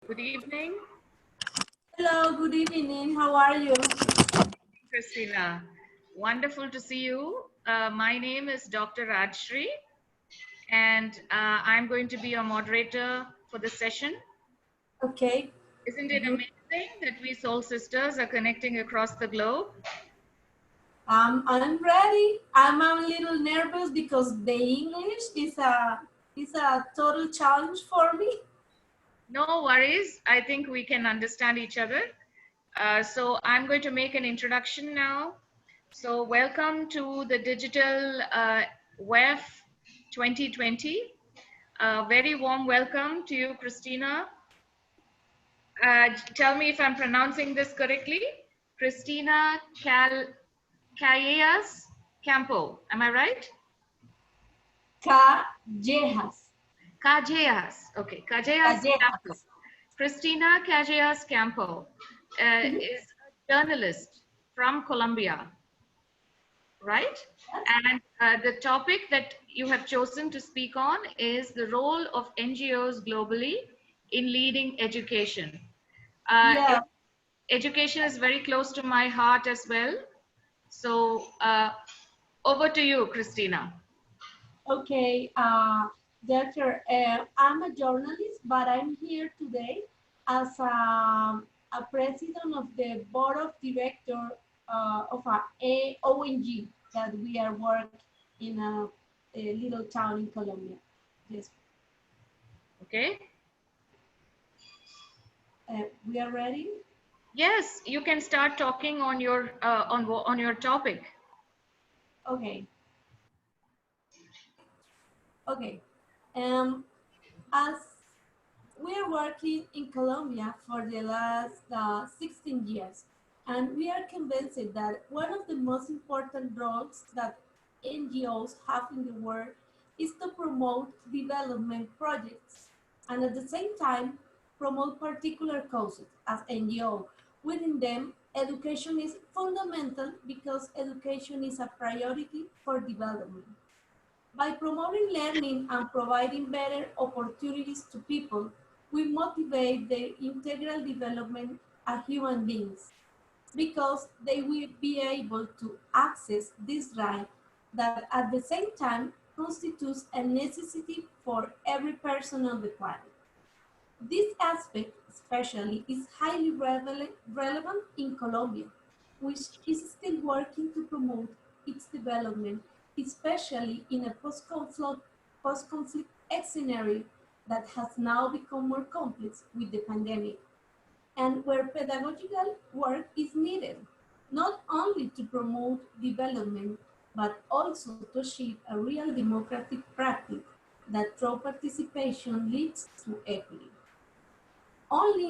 Good evening, Hello, good evening. How are you? Christina. Wonderful to see you. My name is Dr. Rajshri, and I'm going to be your moderator for this session. Okay, Isn't it good. amazing that we soul sisters are connecting across the globe? I'm ready. I'm a little nervous because the English is a total challenge for me. No worries. I think we can understand each other. So I'm going to make an introduction now. So welcome to the Digital WEF 2020. Very warm welcome to you, Christina. Tell me if I'm pronouncing this correctly. Christina Callejas Campo. Am I right? Callejas. Callejas. Okay, Callejas Campo. Callejas. Christina Callejas Campo Mhm. is a journalist from Colombia, right? Yes. And the topic that you have chosen to speak on is the role of NGOs globally in leading education. Uh, Yeah. Education is very close to my heart as well. So over to you, Christina. Okay. Doctor, I'm a journalist, but I'm here today as a president of the board of director of a ONG that we are working in a little town in Colombia. Yes, Okay. we are ready. Yes, you can start talking on your on your topic. Okay, okay. Um, as we are working in Colombia for the last 16 years, and we are convinced that one of the most important roles that NGOs have in the world is to promote development projects and at the same time promote particular causes as NGO. Within them, education is fundamental because education is a priority for development. By promoting learning and providing better opportunities to people, we motivate their integral development as human beings because they will be able to access this right that at the same time constitutes a necessity for every person on the planet. This aspect, especially, is highly relevant in Colombia, which is still working to promote its development, especially in a post-conflict scenario that has now become more complex with the pandemic, and where pedagogical work is needed, not only to promote development, but also to achieve a real democratic practice that through participation leads to equity. Only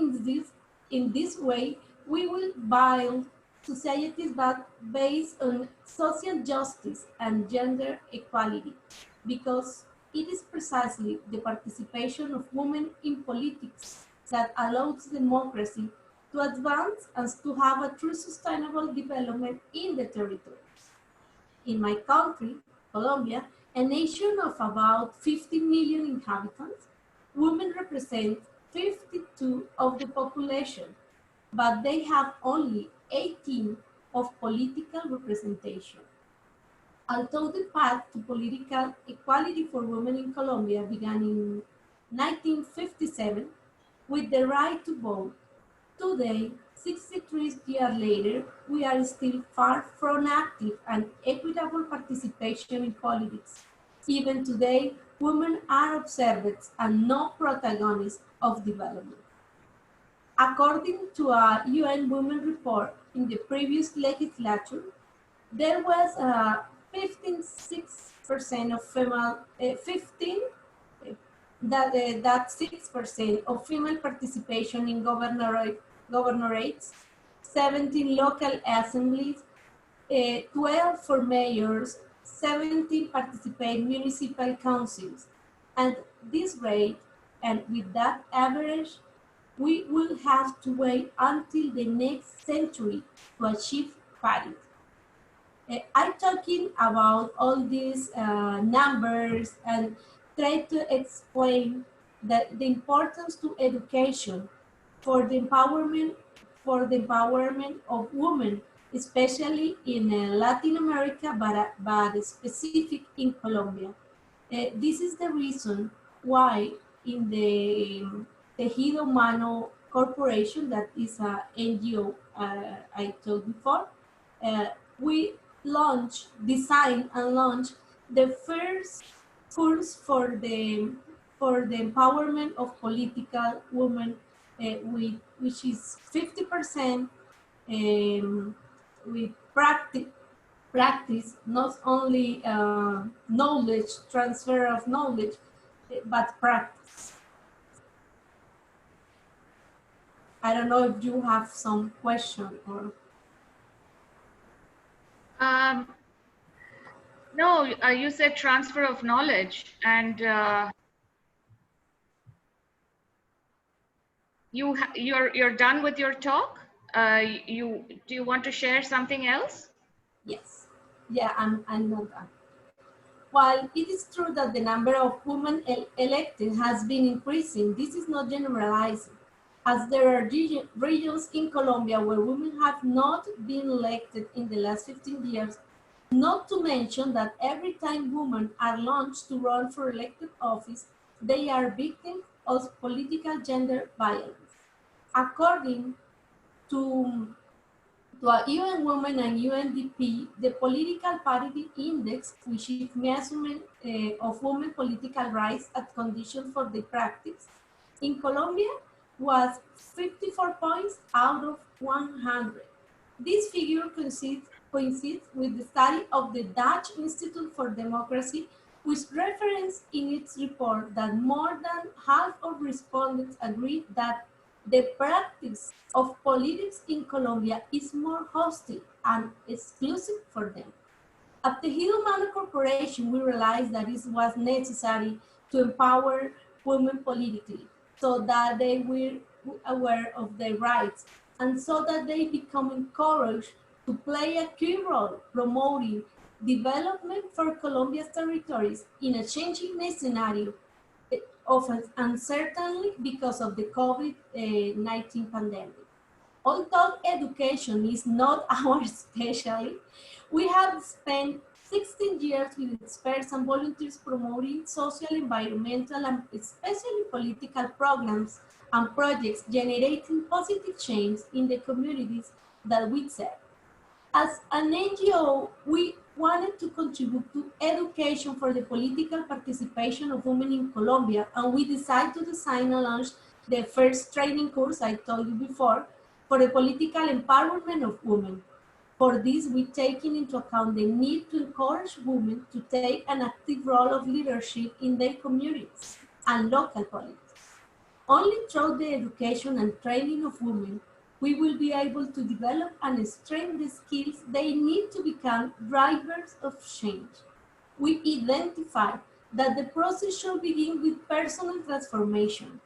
in this way we will build societies that based on social justice and gender equality, because it is precisely the participation of women in politics that allows democracy to advance and to have a true sustainable development in the territories. In my country, Colombia, a nation of about 50 million inhabitants, women represent 52 of the population, but they have only 18 of political representation. Although the path to political equality for women in Colombia began in 1957 with the right to vote, today, 63 years later, we are still far from active and equitable participation in politics. Even today, women are observers and not protagonists of development. According to a UN Women report in the previous legislature, there was a 15.6% of female, 15 that 6% of female participation in governorates, 17 local assemblies, 12 for mayors, 17 participate municipal councils. And this rate, and with that average, we will have to wait until the next century to achieve parity. I'm talking about all these numbers and try to explain the importance to education for the empowerment of women, especially in Latin America, but specific in Colombia. This is the reason why in the Tejido Humano Corporation, that is a NGO I told before, uh, we designed and launched the first course for the empowerment of political women, which is 50% with practice, not only knowledge, transfer of knowledge, but practice. I don't know if you have some question or. No, you said transfer of knowledge, and you're done with your talk. Do you want to share something else? Yes, yeah, I'm not done. While it is true that the number of women elected has been increasing, this is not generalizing, as there are regions in Colombia where women have not been elected in the last 15 years, not to mention that every time women are launched to run for elected office, they are victims of political gender violence. According to a UN Women and UNDP, the political parity index, which is measurement of women political rights at conditions for the practice, in Colombia was 54 points out of 100. This figure coincides with the study of the Dutch Institute for Democracy, which referenced in its report that more than half of respondents agreed that the practice of politics in Colombia is more hostile and exclusive for them. At the Tejido Humano Corporation, we realized that it was necessary to empower women politically so that they were aware of their rights and so that they become encouraged to play a key role promoting development for Colombia's territories in a changing scenario of uncertainty because of the COVID-19 pandemic. Although education is not our specialty, we have spent 16 years with experts and volunteers promoting social, environmental, and especially political programs and projects generating positive change in the communities that we serve. As an NGO, we wanted to contribute to education for the political participation of women in Colombia, and we decided to design and launch the first training course I told you before for the political empowerment of women. For this, we taken into account the need to encourage women to take an active role of leadership in their communities and local politics. Only through the education and training of women, we will be able to develop and strengthen the skills they need to become drivers of change. We identify that the process should begin with personal transformation,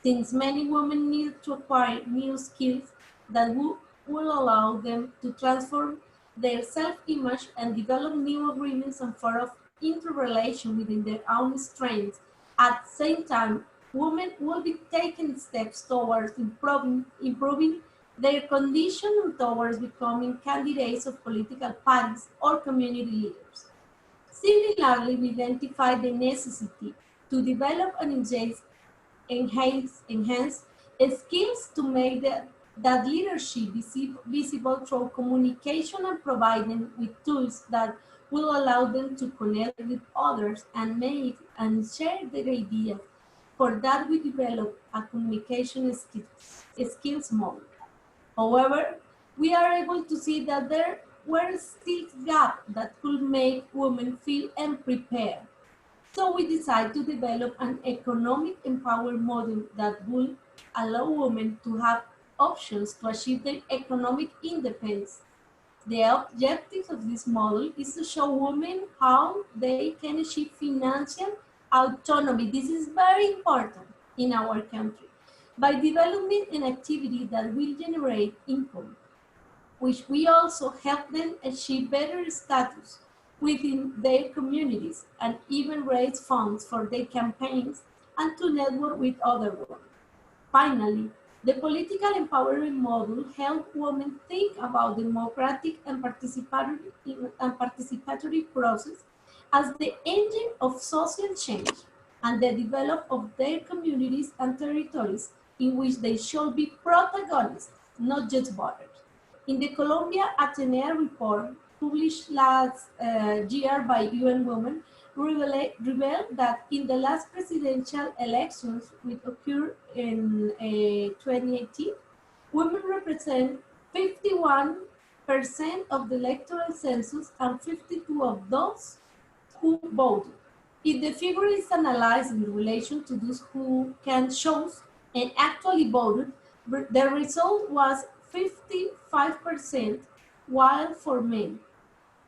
since many women need to acquire new skills that will allow them to transform their self-image and develop new agreements and form of interrelation within their own strengths. At the same time, women will be taking steps towards improving their condition and towards becoming candidates of political parties or community leaders. Similarly, we identify the necessity to develop and enhance skills to make that leadership visible through communication and provide them with tools that will allow them to connect with others and make and share their ideas. For that, we develop a communication skills model. However, we are able to see that there were still gaps that could make women feel unprepared. So we decided to develop an economic empowerment model that will allow women to have options to achieve their economic independence. The objective of this model is to show women how they can achieve financial autonomy. This is very important in our country by developing an activity that will generate income, which we also help them achieve better status within their communities and even raise funds for their campaigns and to network with other women. Finally, The political empowerment model helped women think about democratic and participatory process as the engine of social change and the development of their communities and territories in which they should be protagonists, not just voters. In the Colombia Atenea report published last year by UN Women, revealed that in the last presidential elections, which occurred in 2018, women represent 51% of the electoral census and 52 of those who voted. If the figure is analyzed in relation to those who can choose and actually voted, the result was 55%, while for men,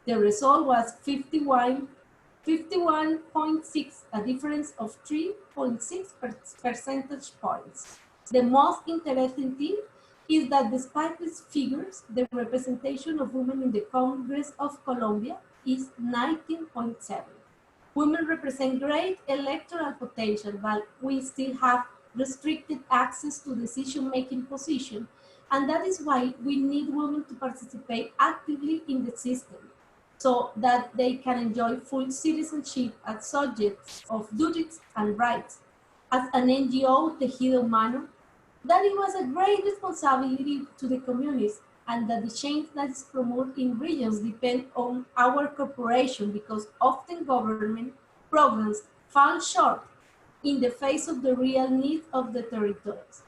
the result was 51.6, a difference of 3.6 percentage points. The most interesting thing is that despite these figures, the representation of women in the Congress of Colombia is 19.7. Women represent great electoral potential, but we still have restricted access to decision-making positions, and that is why we need women to participate actively in the system so that they can enjoy full citizenship as subjects of duties and rights. As an NGO, Tejido Humano, that it was a great responsibility to the communities and that the change that is promoted in regions depend on our cooperation because often government programs fall short in the face of the real needs of the territories.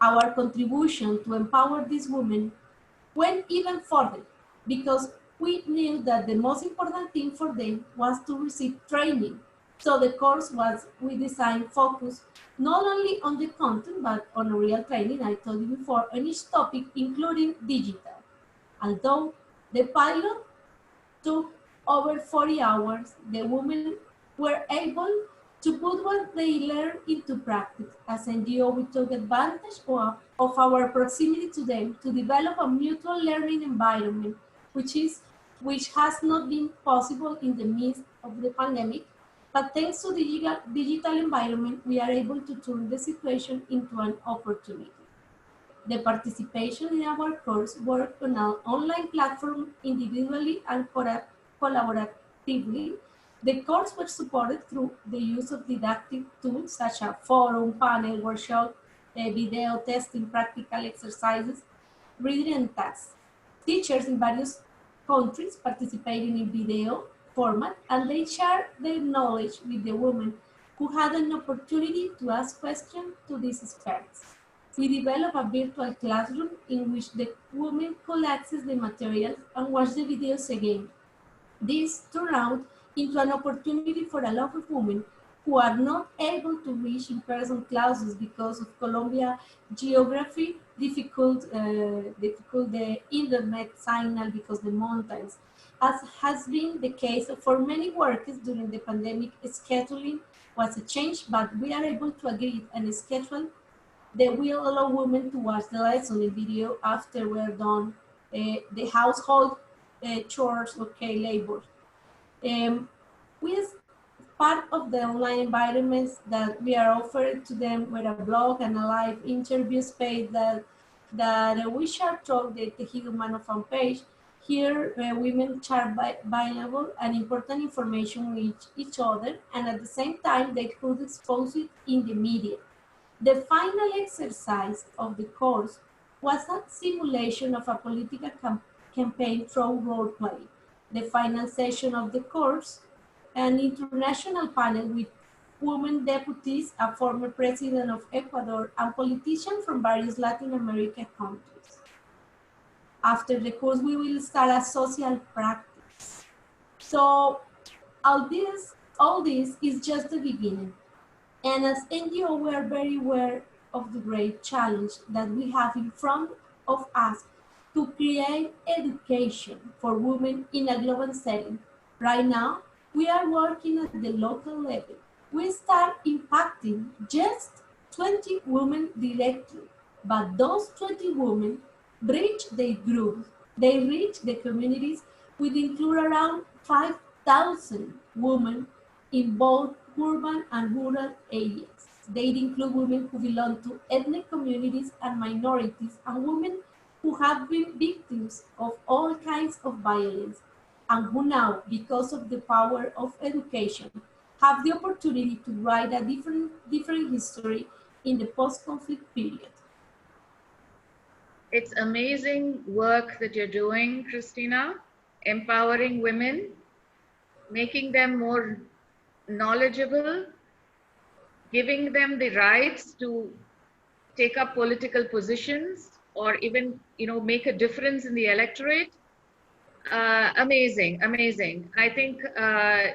Our contribution to empower these women went even further because we knew that the most important thing for them was to receive training. So the course was we designed focus not only on the content but on real training, I told you before, on each topic, including digital. Although the pilot took over 40 hours, the women were able to put what they learned into practice. As NGO, we took advantage of our proximity to them to develop a mutual learning environment, which has not been possible in the midst of the pandemic. But thanks to the digital environment, we are able to turn the situation into an opportunity. The participation in our course worked on an online platform individually and collaboratively. The course was supported through the use of didactic tools such as forum, panel, workshop, video testing, practical exercises, reading and tasks. Teachers in various countries participated in video format and they shared their knowledge with the women who had an opportunity to ask questions to these experts. We developed a virtual classroom in which the women could access the materials and watch the videos again. This turned out into an opportunity for a lot of women who are not able to reach in-person classes because of Colombia geography, difficult the internet signal because the mountains, as has been the case for many workers during the pandemic. Scheduling was a change, but we are able to agree and schedule that will allow women to watch the lesson in video after we're done the household chores, okay, labor. We as part of the online environments that we are offering to them with a blog and a live interview space that we share through the Tejido Humano fan page. Here, women share valuable and important information with each other, and at the same time, they could expose it in the media. The final exercise of the course was a simulation of a political campaign through role play. The final session of the course, an international panel with women deputies, a former president of Ecuador, and politicians from various Latin American countries. After the course, we will start a social practice. So all this is just the beginning. And as NGO, we are very aware of the great challenge that we have in front of us to create education for women in a global setting. Right now, we are working at the local level. We start impacting just 20 women directly, but those 20 women reach the groups, they reach the communities, which include around 5,000 women in both urban and rural areas. They include women who belong to ethnic communities and minorities, and women who have been victims of all kinds of violence, and who now, because of the power of education, have the opportunity to write a different history in the post-conflict period. It's amazing work that you're doing, Christina, empowering women, making them more knowledgeable, giving them the rights to take up political positions or even, make a difference in the electorate. Amazing, amazing. I think,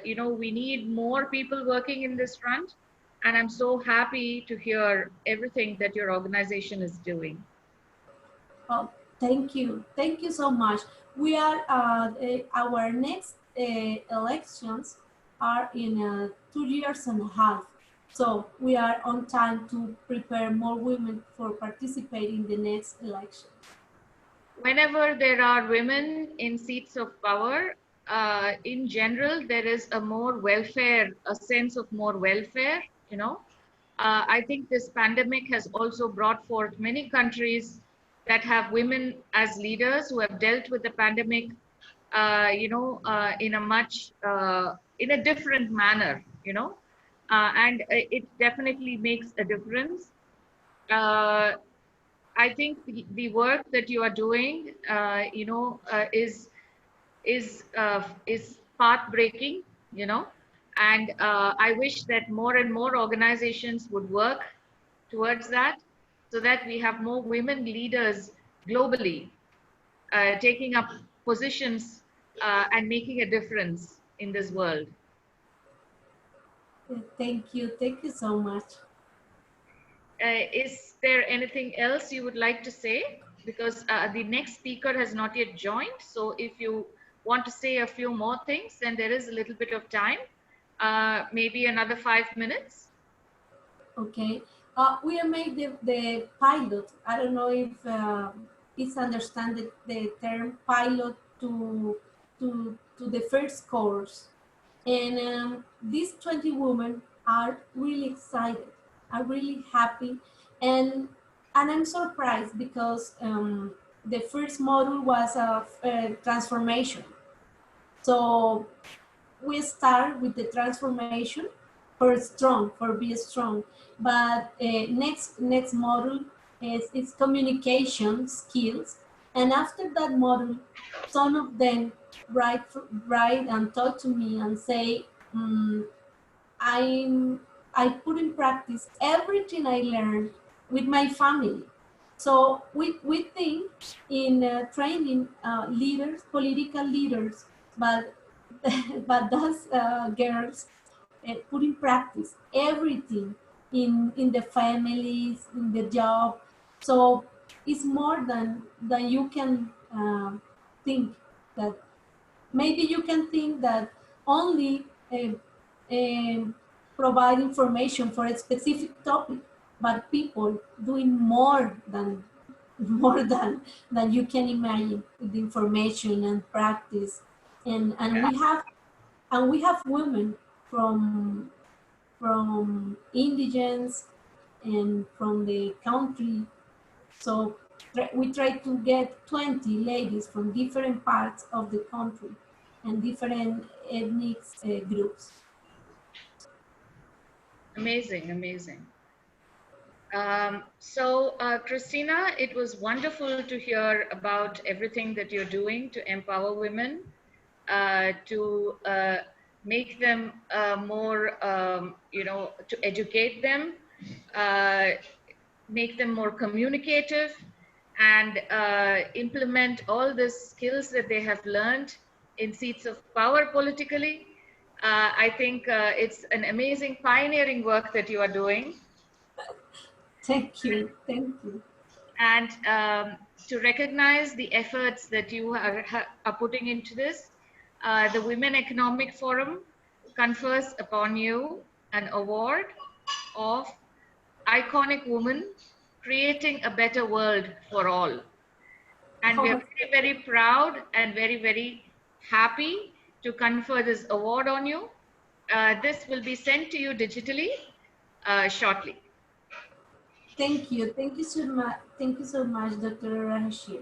we need more people working in this front. And I'm so happy to hear everything that your organization is doing. Oh, thank you. Thank you so much. We are, our next elections are in 2 years and a half. So we are on time to prepare more women for participating in the next election. Whenever there are women in seats of power, in general, there is a sense of more welfare, I think this pandemic has also brought forth many countries that have women as leaders who have dealt with the pandemic, in a in a different manner, and it definitely makes a difference. I think the work that you are doing, is path breaking, and I wish that more and more organizations would work towards that, so that we have more women leaders globally, taking up positions and making a difference in this world. Thank you. Thank you so much. Is there anything else you would like to say? Because the next speaker has not yet joined. So if you want to say a few more things, then there is a little bit of time, maybe another 5 minutes. Okay. We have made the pilot. I don't know if it's understand the term pilot to the first course. And these 20 women are really excited, are really happy. And I'm surprised because the first module was a transformation. So we start with the transformation for be strong. But next module is communication skills. And after that module, some of them write and talk to me and say, I put in practice everything I learned with my family. So we think in training leaders, political leaders, but but those girls put in practice everything in the families, in the job. So it's more than you can think. That maybe you can think that only provide information for a specific topic, but people doing more than than you can imagine with information and practice. And we have women from indigents and from the country. So we try to get 20 ladies from different parts of the country and different ethnic groups. Amazing, amazing. So, Christina, it was wonderful to hear about everything that you're doing to empower women, to make them more, to educate them, make them more communicative, and implement all the skills that they have learned in seats of power politically. I think it's an amazing pioneering work that you are doing. Thank you. Thank you. And to recognize the efforts that you are putting into this, the Women Economic Forum confers upon you an award of Iconic Woman, Creating a Better World for All. And we're very, very proud and very, very happy to confer this award on you. This will be sent to you digitally. shortly. Thank you. Thank you so much. Thank you so much, Dr. Rahashir.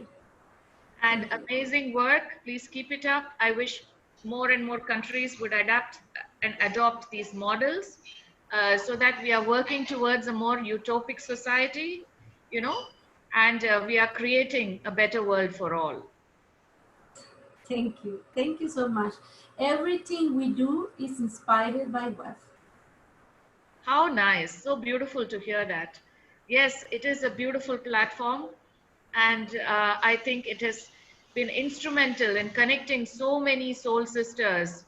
And Thank you. amazing work. Please keep it up. I wish more and more countries would adapt and adopt these models so that we are working towards a more utopic society, you know, and we are creating a better world for all. Thank you. Thank you so much. Everything we do is inspired by WEF. How nice. So beautiful to hear that. Yes, it is a beautiful platform. And I think it has been instrumental in connecting so many soul sisters.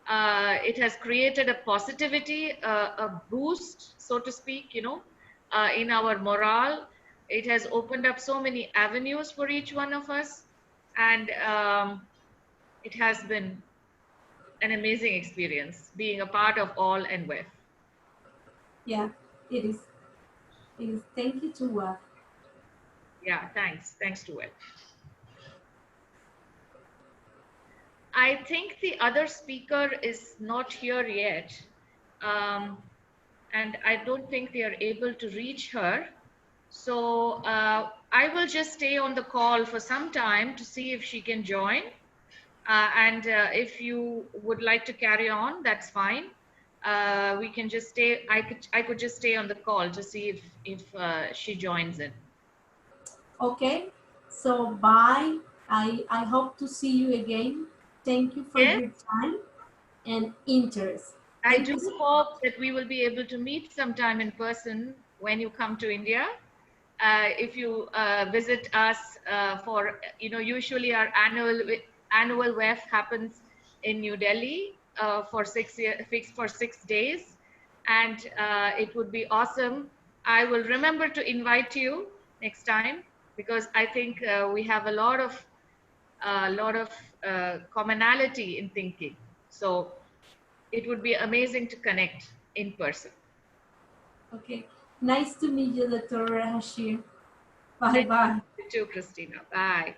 It has created a positivity, a boost, so to speak, in our morale. It has opened up so many avenues for each one of us. And it has been an amazing experience being a part of all and with. Yeah, it is. It is. Thank you to WEF. Yeah, thanks. Thanks to it. I think the other speaker is not here yet. Um, and I don't think they are able to reach her. So I will just stay on the call for some time to see if she can join. And if you would like to carry on, that's fine. We can just stay. I could just stay on the call to see if she joins in. Okay. So bye. I hope to see you again. Thank you for Yes, your time and interest. I Thank do you so much. hope that we will be able to meet sometime in person when you come to India. If you visit us for, usually our annual WEF happens in New Delhi fixed for 6 days, and it would be awesome. I will remember to invite you next time because I think we have a lot of commonality in thinking. So it would be amazing to connect in person. Okay. Nice to meet you, Dr. Hashir. Bye Thank bye. you too, Christina. Bye.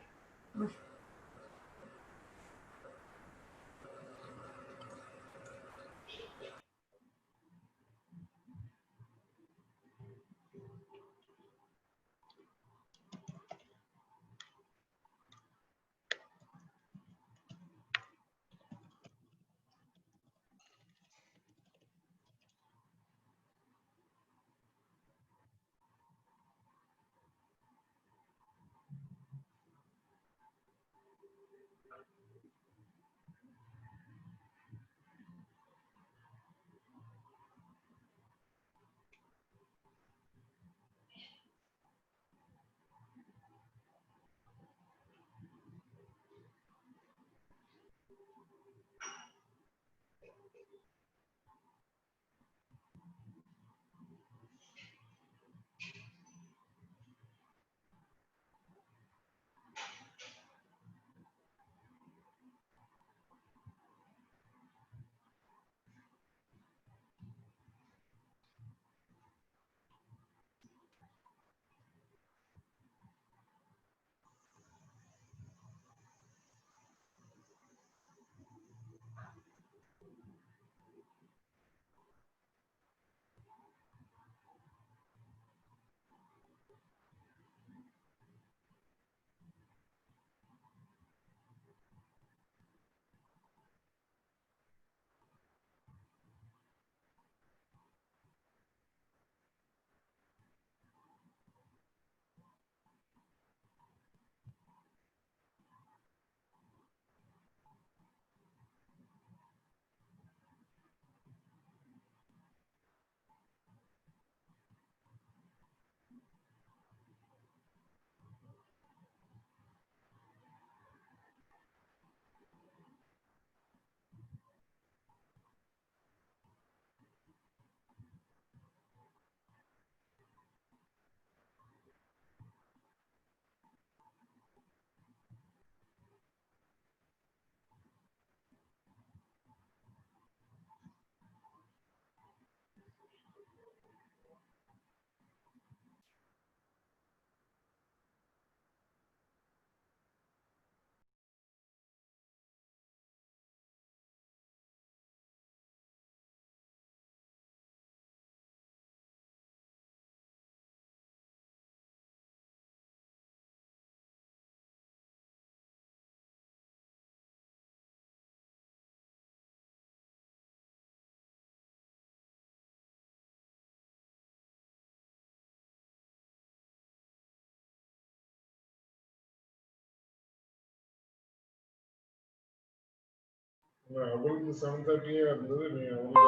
உங்களுக்கு 7:30 இருந்தது, நீ உங்களுக்கு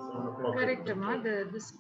7 o'clock Correct, இருந்துச்சு. Amma. This